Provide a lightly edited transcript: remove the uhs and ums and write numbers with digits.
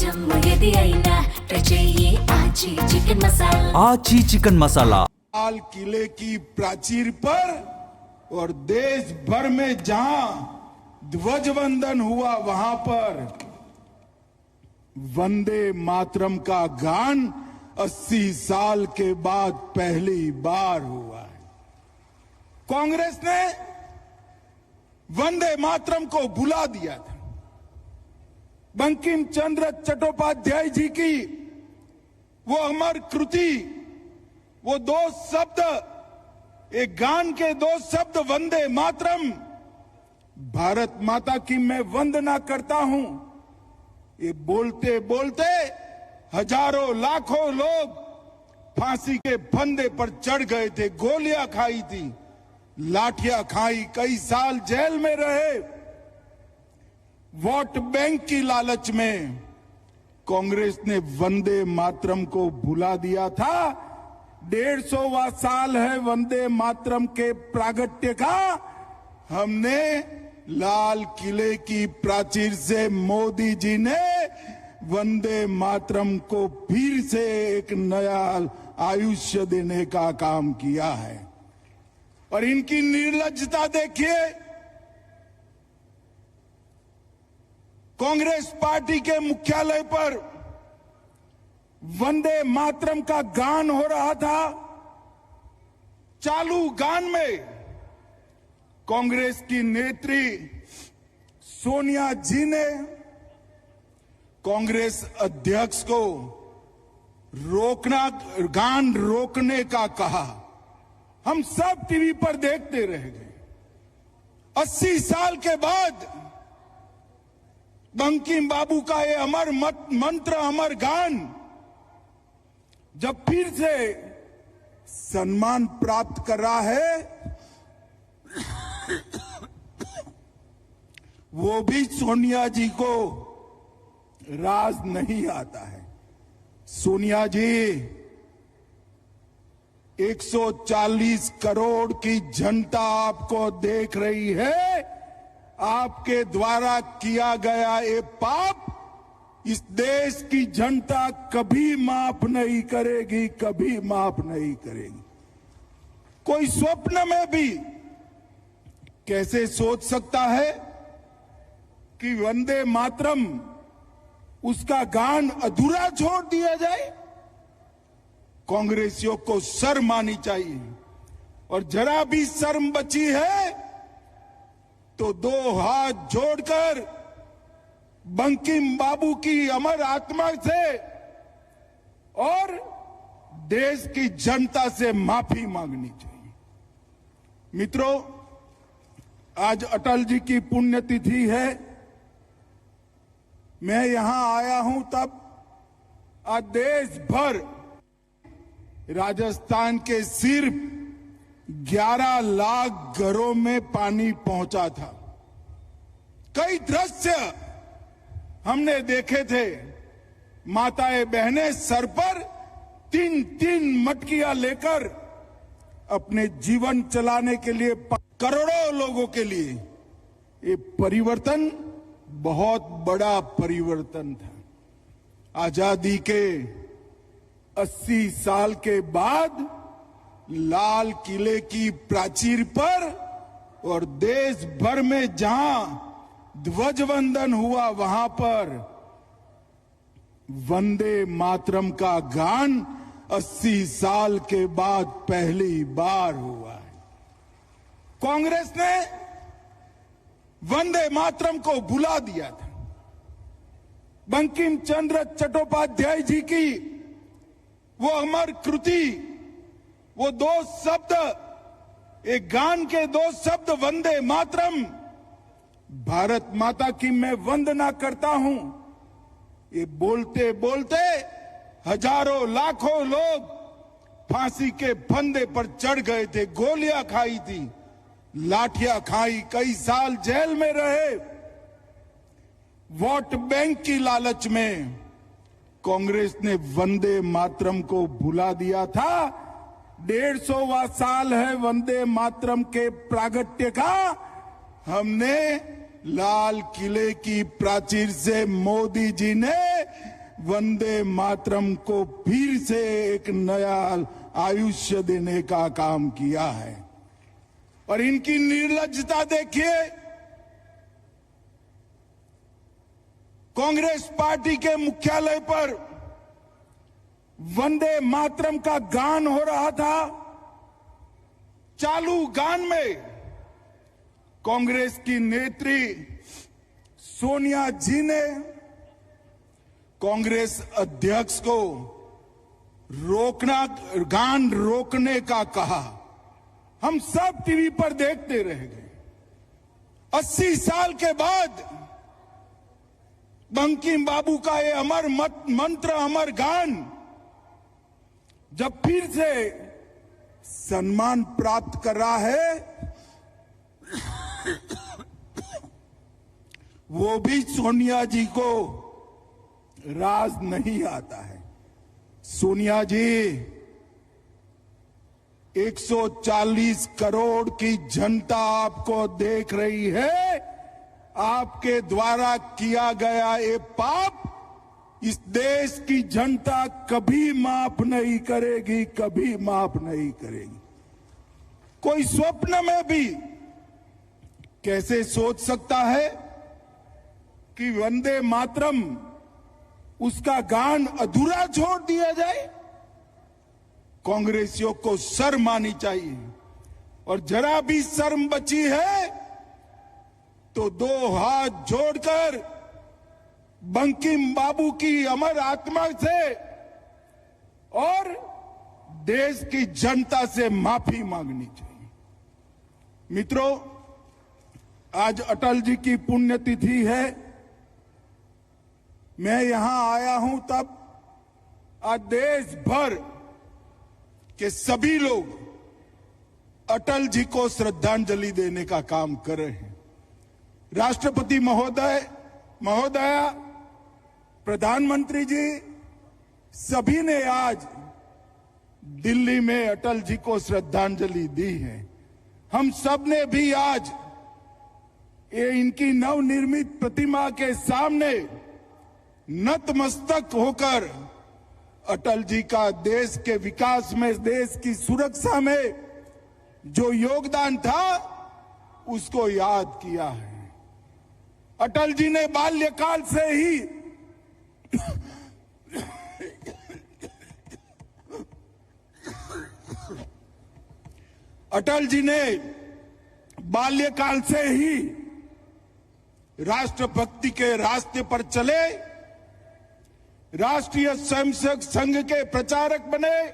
జమ్ము అయినా ట్రై చెయ్యి ఆచి చికెన్ మసాలా आची चिकन मसाला। लाल किले की प्राचीर पर और देश भर में जहां ध्वजवंदन हुआ वहां पर वंदे मातरम का गान 80 साल के बाद पहली बार हुआ है। कांग्रेस ने वंदे मातरम को भुला दिया था। बंकिम चंद्र चट्टोपाध्याय जी की वो अमर कृति, वो दो शब्द, एक गान के दो शब्द वंदे मातरम, भारत माता की मैं वंदना करता हूं, ये बोलते बोलते हजारों लाखों लोग फांसी के फंदे पर चढ़ गए थे, गोलियां खाई थी, लाठियां खाई, कई साल जेल में रहे। वोट बैंक की लालच में कांग्रेस ने वंदे मातरम को भुला दिया था। 150वां साल है वंदे मातरम के प्रागट्य का। हमने लाल किले की प्राचीर से मोदी जी ने वंदे मातरम को फिर से एक नया आयुष्य देने का काम किया है। और इनकी निर्लज्जता देखिए, कांग्रेस पार्टी के मुख्यालय पर वंदे मातरम का गान हो रहा था। चालू गान में कांग्रेस की नेत्री सोनिया जी ने कांग्रेस अध्यक्ष को गान रोकने का कहा। हम सब टीवी पर देखते रह गए। 80 साल के बाद बंकिम बाबू का ये अमर मंत्र, अमर गान जब फिर से सम्मान प्राप्त कर रहा है, वो भी सोनिया जी को राज नहीं आता है। सोनिया जी, 140 करोड़ की जनता आपको देख रही है। आपके द्वारा किया गया ये पाप इस देश की जनता कभी माफ नहीं करेगी, कभी माफ नहीं करेगी। कोई स्वप्न में भी कैसे सोच सकता है कि वंदे मातरम, उसका गान अधूरा छोड़ दिया जाए? कांग्रेसियों को शर्म आनी चाहिए। और जरा भी शर्म बची है तो दो हाथ जोड़कर बंकिम बाबू की अमर आत्मा से और देश की जनता से माफी मांगनी चाहिए। मित्रों, आज अटल जी की पुण्यतिथि है। मैं यहां आया हूं तब आज देश भर, राजस्थान के सिर्फ 11 लाख घरों में पानी पहुंचा था। कई दृश्य हमने देखे थे। माताएं बहनें सर पर 3-3 मटकियां लेकर अपने जीवन चलाने के लिए, करोड़ों लोगों के लिए ये परिवर्तन बहुत बड़ा परिवर्तन था। आजादी के 80 साल के बाद लाल किले की प्राचीर पर और देश भर में जहां ध्वजवंदन हुआ वहां पर वंदे मातरम का गान 80 साल के बाद पहली बार हुआ है। कांग्रेस ने वंदे मातरम को भुला दिया था। बंकिम चंद्र चट्टोपाध्याय जी की वो अमर कृति, वो दो शब्द, एक गान के दो शब्द वंदे मातरम, भारत माता की मैं वंदना करता हूं, ये बोलते बोलते हजारों लाखों लोग फांसी के फंदे पर चढ़ गए थे, गोलियां खाई थी, लाठियां खाई, कई साल जेल में रहे। वोट बैंक की लालच में कांग्रेस ने वंदे मातरम को भुला दिया था। 150वां साल है वंदे मातरम के प्रागट्य का। हमने लाल किले की प्राचीर से मोदी जी ने वंदे मातरम को फिर से एक नया आयुष्य देने का काम किया है। और इनकी निर्लज्जता देखिए, कांग्रेस पार्टी के मुख्यालय पर वंदे मातरम का गान हो रहा था। चालू गान में कांग्रेस की नेत्री सोनिया जी ने कांग्रेस अध्यक्ष को गान रोकने का कहा। हम सब टीवी पर देखते रह गए। 80 साल के बाद बंकिम बाबू का ये अमर मंत्र, अमर गान जब फिर से सम्मान प्राप्त कर रहा है, वो भी सोनिया जी को राज नहीं आता है। सोनिया जी, 140 करोड़ की जनता आपको देख रही है। आपके द्वारा किया गया ये पाप इस देश की जनता कभी माफ नहीं करेगी, कभी माफ नहीं करेगी। कोई स्वप्न में भी कैसे सोच सकता है कि वंदे मातरम उसका गान अधूरा छोड़ दिया जाए? कांग्रेसियों को शर्म आनी चाहिए। और जरा भी शर्म बची है तो दो हाथ जोड़कर बंकिम बाबू की अमर आत्मा से और देश की जनता से माफी मांगनी चाहिए। मित्रों, आज अटल जी की पुण्यतिथि है। मैं यहां आया हूं तब आज देश भर के सभी लोग अटल जी को श्रद्धांजलि देने का काम कर रहे हैं। राष्ट्रपति महोदया, प्रधानमंत्री जी, सभी ने आज दिल्ली में अटल जी को श्रद्धांजलि दी है। हम सब ने भी आज ये इनकी नवनिर्मित प्रतिमा के सामने नतमस्तक होकर अटल जी का देश के विकास में, देश की सुरक्षा में जो योगदान था उसको याद किया है। अटल जी ने बाल्यकाल से ही अटल जी ने बाल्यकाल से ही राष्ट्रभक्ति के रास्ते पर चले, राष्ट्रीय स्वयंसेवक संघ के प्रचारक बने।